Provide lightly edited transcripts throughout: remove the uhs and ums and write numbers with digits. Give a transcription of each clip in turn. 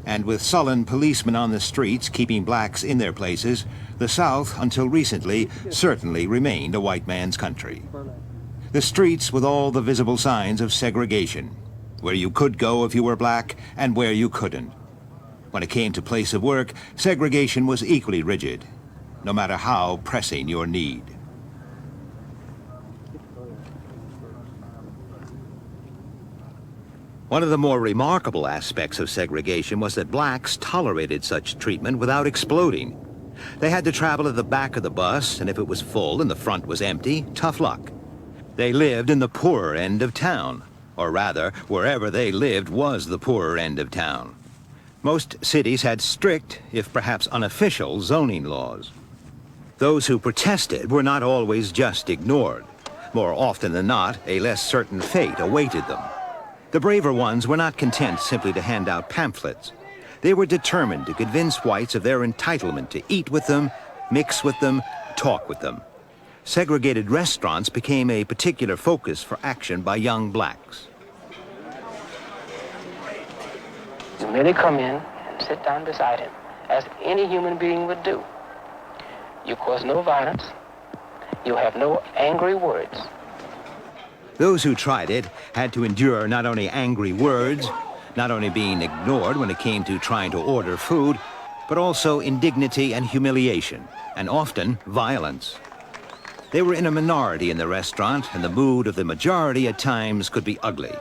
And with sullen policemen on the streets keeping blacks in their places, the South, until recently, certainly remained a white man's country. The streets with all the visible signs of segregation, where you could go if you were black and where you couldn't. When it came to place of work, segregation was equally rigid, no matter how pressing your need. One of the more remarkable aspects of segregation was that blacks tolerated such treatment without exploding. They had to travel at the back of the bus, and if it was full and the front was empty, tough luck. They lived in the poorer end of town, or rather, wherever they lived was the poorer end of town. Most cities had strict, if perhaps unofficial, zoning laws. Those who protested were not always just ignored. More often than not, a less certain fate awaited them. The braver ones were not content simply to hand out pamphlets. They were determined to convince whites of their entitlement to eat with them, mix with them, talk with them. Segregated restaurants became a particular focus for action by young blacks. You merely come in and sit down beside him, as any human being would do. You cause no violence. You have no angry words. Those who tried it had to endure not only angry words, not only being ignored when it came to trying to order food, but also indignity and humiliation, and often violence. They were in a minority in the restaurant, and the mood of the majority at times could be ugly.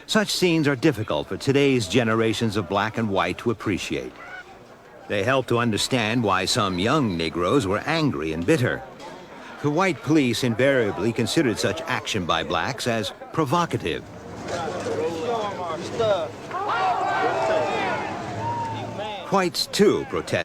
Such scenes are difficult for today's generations of black and white to appreciate. They help to understand why some young Negroes were angry and bitter. The white police invariably considered such action by blacks as provocative. Whites, too, protested.